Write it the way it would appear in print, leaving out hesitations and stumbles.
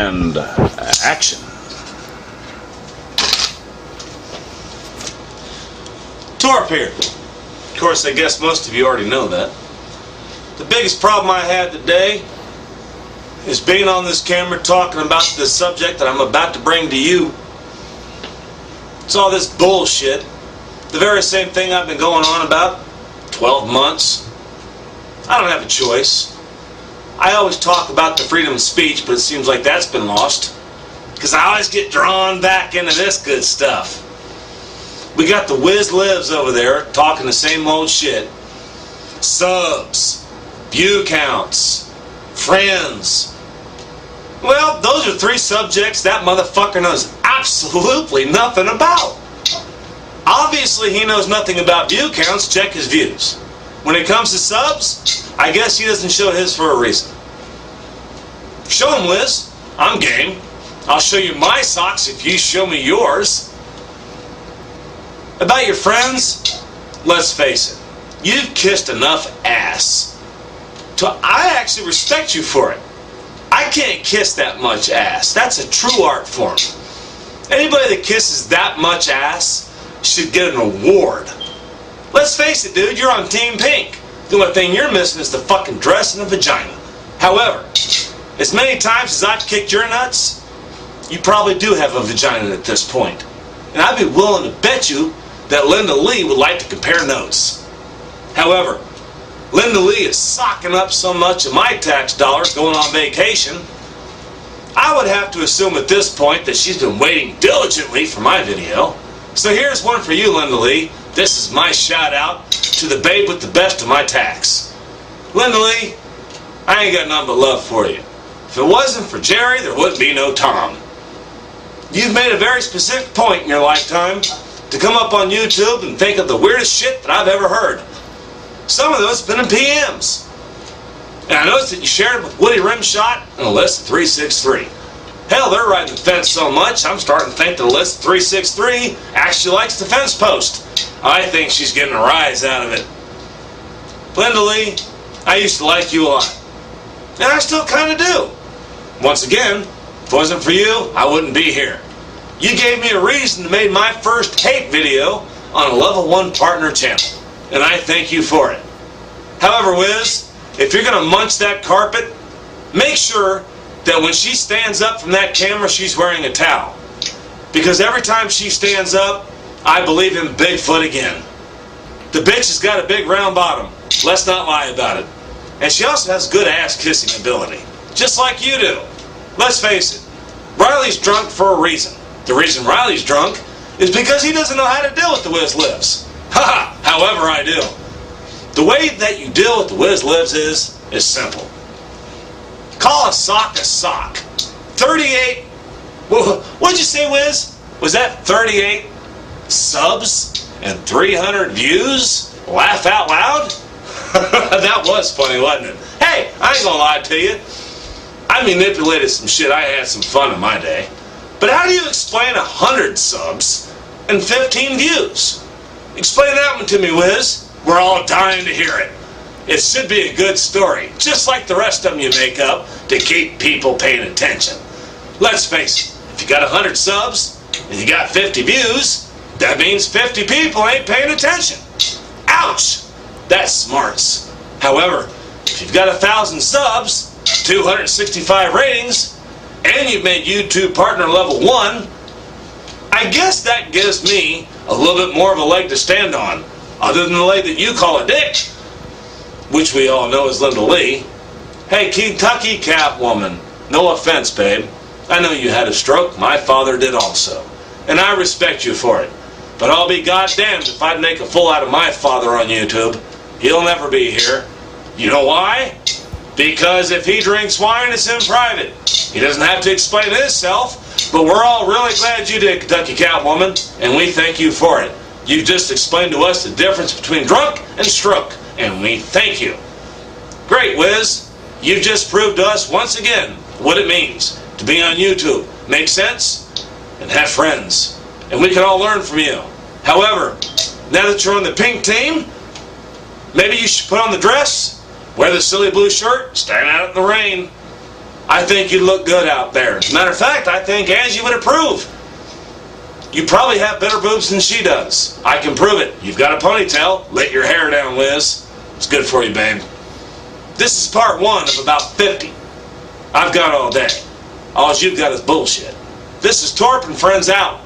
And action. Torp here. Of course, I guess most of you already know that. The biggest problem I had today is being on this camera talking about the subject that I'm about to bring to you. It's all this bullshit. The very same thing I've been going on about 12 months. I don't have a choice. I always talk about the freedom of speech, but it seems like that's been lost. Because I always get drawn back into this good stuff. We got the whiz lives over there talking the same old shit. Subs, view counts, friends. Well, those are three subjects that motherfucker knows absolutely nothing about. Obviously he knows nothing about view counts. Check his views. When it comes to subs, I guess he doesn't show his for a reason. Show him, Liz. I'm game. I'll show you my socks if you show me yours. About your friends, let's face it, you've kissed enough ass. I actually respect you for it. I can't kiss that much ass. That's a true art form. Anybody that kisses that much ass should get an award. Let's face it, dude, you're on Team Pink. The only thing you're missing is the fucking dress and the vagina. However, as many times as I've kicked your nuts, you probably do have a vagina at this point. And I'd be willing to bet you that Linda Lee would like to compare notes. However, Linda Lee is socking up so much of my tax dollars going on vacation, I would have to assume at this point that she's been waiting diligently for my video. So here's one for you, Linda Lee. This is my shout out to the babe with the best of my tax. Linda Lee, I ain't got nothing but love for you. If it wasn't for Jerry, there wouldn't be no Tom. You've made a very specific point in your lifetime to come up on YouTube and think of the weirdest shit that I've ever heard. Some of those have been in PMs. And I noticed that you shared it with Woody Rimshot and Alyssa 363. Hell, they're riding the fence so much, I'm starting to think that Alyssa 363 actually likes the fence post. I think she's getting a rise out of it. Linda Lee, I used to like you a lot. And I still kind of do. Once again, if it wasn't for you, I wouldn't be here. You gave me a reason to make my first hate video on a level 1 partner channel. And I thank you for it. However, Wiz, if you're going to munch that carpet, make sure that when she stands up from that camera, she's wearing a towel. Because every time she stands up, I believe in Bigfoot again. The bitch has got a big round bottom. Let's not lie about it. And she also has good ass kissing ability. Just like you do. Let's face it, Riley's drunk for a reason. The reason Riley's drunk is because he doesn't know how to deal with the Wiz Lives. Haha, however I do. The way that you deal with the Wiz Lives is simple. Call a sock a sock. 38, what'd you say, Wiz? Was that 38 subs and 300 views? Laugh out loud? That was funny, wasn't it? Hey, I ain't gonna lie to you. I manipulated some shit. I had some fun in my day. But how do you explain 100 subs and 15 views? Explain that one to me, Wiz. We're all dying to hear it. It should be a good story, just like the rest of them you make up to keep people paying attention. Let's face it, if you got 100 subs and you got 50 views, that means 50 people ain't paying attention. Ouch! That's smarts. However, if you've got 1,000 subs, 265 ratings, and you've made YouTube partner level 1, I guess that gives me a little bit more of a leg to stand on, other than the leg that you call a dick, which we all know is Linda Lee. Hey, Kentucky Catwoman, no offense, babe. I know you had a stroke. My father did also. And I respect you for it. But I'll be goddamned if I'd make a fool out of my father on YouTube. He'll never be here. You know why? Because if he drinks wine, it's in private. He doesn't have to explain himself, but we're all really glad you did, Kentucky Catwoman, and we thank you for it. You just explained to us the difference between drunk and stroke, and we thank you. Great, Wiz. You just proved to us once again what it means to be on YouTube, make sense, and have friends. And we can all learn from you. However, now that you're on the pink team, maybe you should put on the dress, wear the silly blue shirt, stand out in the rain. I think you look good out there. As a matter of fact, I think Angie would approve. You probably have better boobs than she does. I can prove it. You've got a ponytail. Let your hair down, Liz. It's good for you, babe. This is part 1 of about 50. I've got all day. All you've got is bullshit. This is Torp and Friends out.